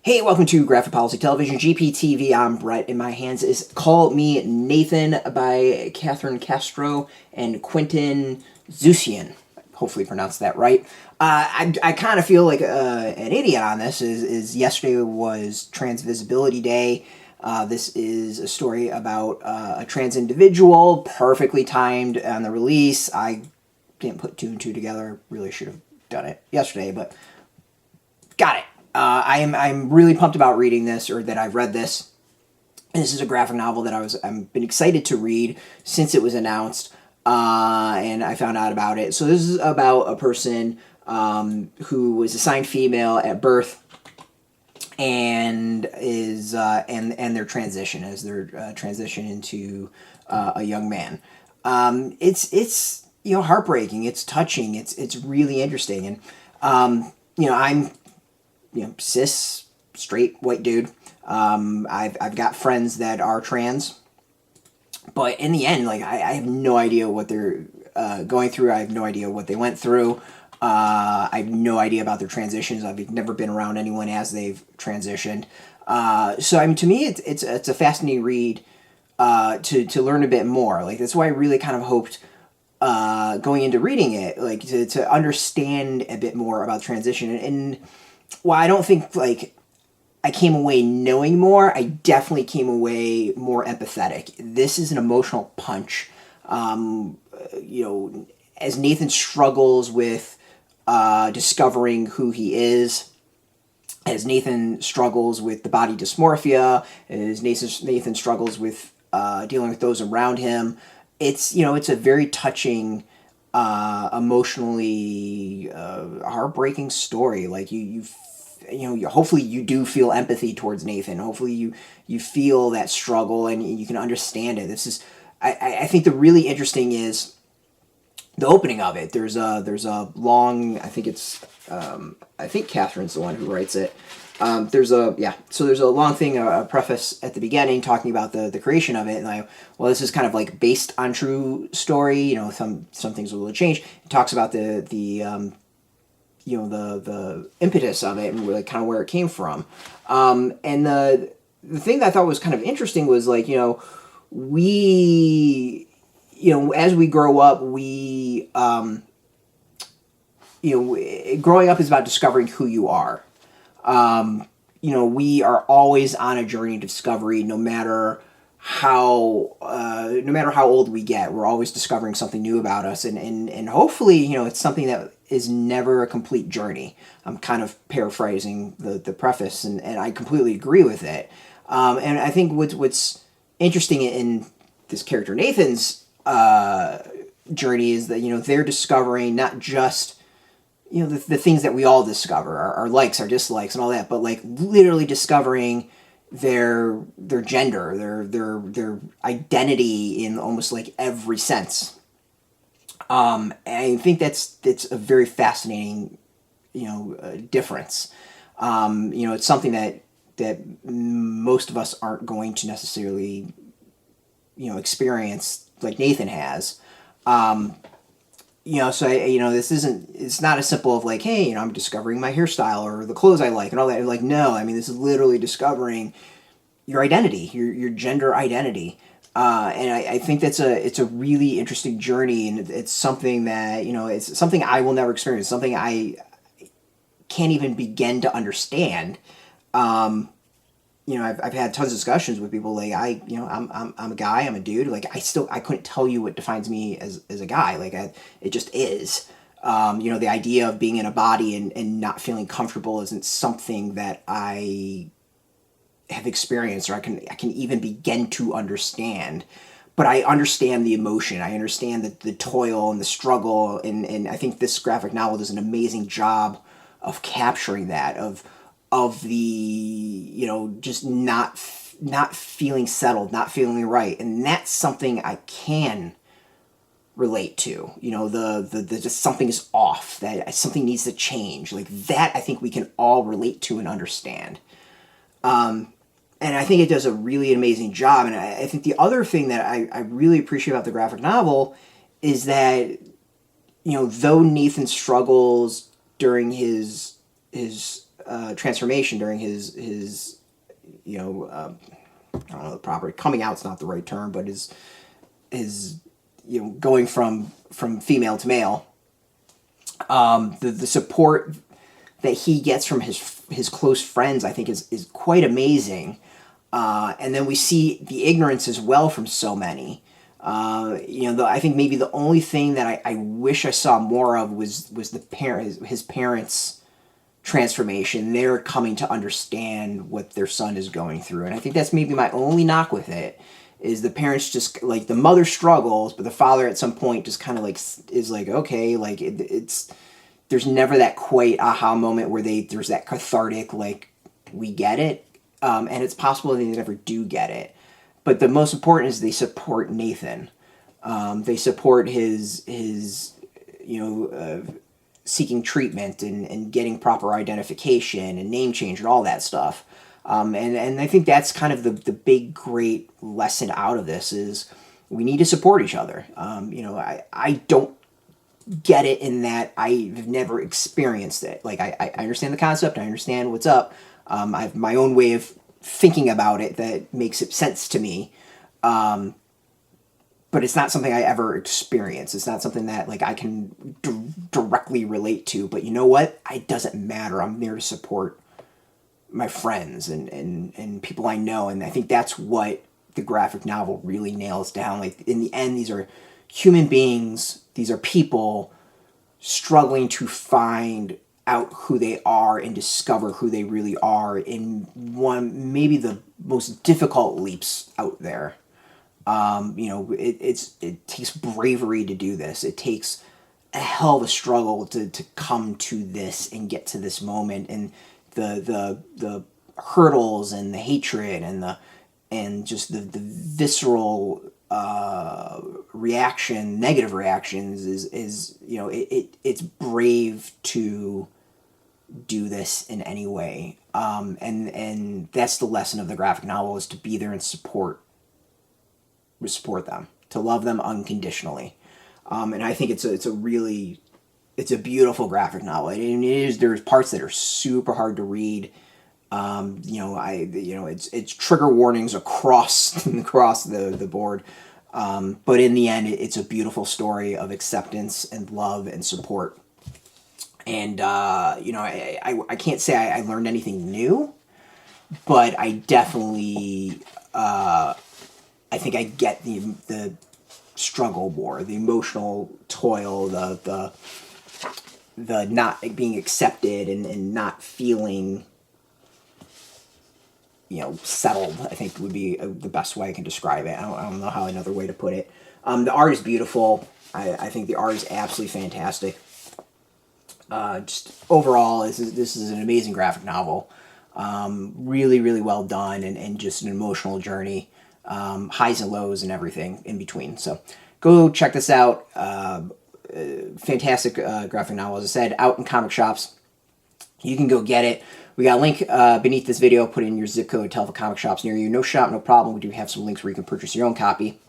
Hey, welcome to Graphic Policy Television, GPTV. I'm Brett. In my hands is Call Me Nathan by Castro and Quentin Zuttion. Hopefully pronounced that right. I kind of feel like an idiot on this. Is yesterday was Trans Visibility Day. This is a story about a trans individual, perfectly timed on the release. I didn't put two and two together. Really should have done it yesterday, but got it. I'm really pumped about reading this, or that I've read this. This is a graphic novel that I've been excited to read since it was announced, and I found out about it. So this is about a person who was assigned female at birth, and is and their transition as their transition into a young man. It's heartbreaking. It's touching. It's really interesting, and I'm cis, straight, white dude. I've got friends that are trans, but in the end, I have no idea what they're going through. I have no idea what they went through. I have no idea about their transitions. I've never been around anyone as they've transitioned. So to me, it's a fascinating read to learn a bit more. That's why I really kind of hoped going into reading it, to understand a bit more about transition. And while I don't think I came away knowing more, I definitely came away more empathetic. This is an emotional punch. As Nathan struggles with discovering who he is, as Nathan struggles with the body dysmorphia, as Nathan struggles with dealing with those around him, it's a very touching, emotionally heartbreaking story. Hopefully you do feel empathy towards Nathan. Hopefully you feel that struggle and you can understand it. This is, I think the really interesting is the opening of it. There's a long, I think Catherine's the one who writes it. So there's a long thing, a preface at the beginning talking about the creation of it, and this is kind of based on true story. Some things will change. It talks about the impetus of it and really kind of where it came from. And the thing that I thought was kind of interesting was we, as we grow up, we, growing up is about discovering who you are. We are always on a journey to discovery, no matter how old we get. We're always discovering something new about us, and hopefully, it's something that is never a complete journey. I'm kind of paraphrasing the preface, and I completely agree with it. And I think what's interesting in this character Nathan's journey is that they're discovering not just the things that we all discover, our likes, our dislikes, and all that, but literally discovering their gender, their identity in almost every sense. And I think that's a very fascinating difference. It's something that most of us aren't going to necessarily experience like Nathan has. So it's not as simple of hey, I'm discovering my hairstyle or the clothes I like and all that. No, this is literally discovering your identity, your gender identity. And I think it's a really interesting journey, and it's something that, it's something I will never experience, something I can't even begin to understand. I've had tons of discussions with people I'm a guy, I'm a dude. I couldn't tell you what defines me as a guy. It just is. The idea of being in a body and not feeling comfortable isn't something that I have experienced, or I can even begin to understand. But I understand the emotion. I understand the toil and the struggle, and I think this graphic novel does an amazing job of capturing that, of the just not feeling settled, not feeling right, and that's something I can relate to. The just something is off, that something needs to change. That I think we can all relate to and understand. And I think it does a really amazing job. And I think the other thing that I really appreciate about the graphic novel is that though Nathan struggles during his transformation during his I don't know the proper, coming out's not the right term, but his going from female to male, the support that he gets from his close friends, I think is quite amazing. And then we see the ignorance as well from so many. I think maybe the only thing that I wish I saw more of was his parents' transformation. They're coming to understand what their son is going through, and I think that's maybe my only knock with it, is the parents just, like, the mother struggles, but the father at some point just kind of like is like, okay, like it's there's never that quite aha moment where there's that cathartic, like, we get it, and it's possible they never do get it. But the most important is they support Nathan. They support his seeking treatment and getting proper identification and name change and all that stuff. And I think that's kind of the big, great lesson out of this, is we need to support each other. I don't get it in that I've never experienced it. Like, I understand the concept. I understand what's up. I have my own way of thinking about it that makes sense to me. But it's not something I ever experienced. It's not something that, like, I can directly relate to. But you know what? It doesn't matter. I'm there to support my friends and people I know. And I think that's what the graphic novel really nails down. Like, in the end, these are human beings. These are people struggling to find out who they are and discover who they really are in maybe the most difficult leaps out there. It takes bravery to do this. It takes a hell of a struggle to come to this and get to this moment, and the hurdles and the hatred and just the visceral reaction, negative reactions is it's brave to do this in any way. And that's the lesson of the graphic novel, is to be there and support them, to love them unconditionally. And I think it's a beautiful graphic novel. And there's parts that are super hard to read. It's trigger warnings across the board. But in the end, it's a beautiful story of acceptance and love and support. And, I can't say I learned anything new, but I definitely, I think I get the struggle more, the emotional toil, the not being accepted and not feeling, settled, I think would be the best way I can describe it. I don't know how another way to put it. The art is beautiful. I think the art is absolutely fantastic. Just overall, this is an amazing graphic novel. Really, really well done, and just an emotional journey. Highs and lows and everything in between. So go check this out. Fantastic graphic novel. As I said, out in comic shops. You can go get it. We got a link beneath this video. Put in your zip code, tell the comic shops near you. No shop, no problem. We do have some links where you can purchase your own copy.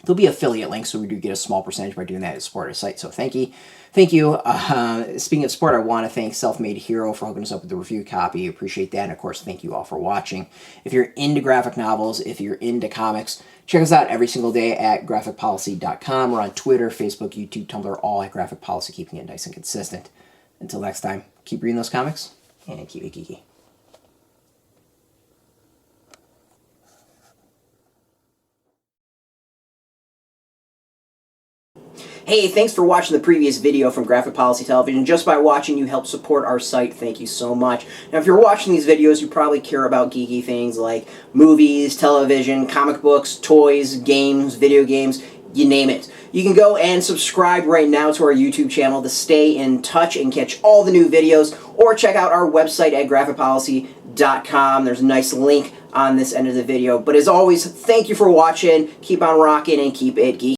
There'll be affiliate links, so we do get a small percentage by doing that to support our site. So thank you. Speaking of support, I want to thank SelfMadeHero for hooking us up with the review copy. Appreciate that. And of course, thank you all for watching. If you're into graphic novels, if you're into comics, check us out every single day at graphicpolicy.com. We're on Twitter, Facebook, YouTube, Tumblr, all at Graphic Policy, keeping it nice and consistent. Until next time, keep reading those comics and keep it geeky. Hey, thanks for watching the previous video from Graphic Policy Television. Just by watching, you help support our site. Thank you so much. Now, if you're watching these videos, you probably care about geeky things like movies, television, comic books, toys, games, video games, you name it. You can go and subscribe right now to our YouTube channel to stay in touch and catch all the new videos, or check out our website at graphicpolicy.com. There's a nice link on this end of the video. But as always, thank you for watching. Keep on rocking and keep it geeky.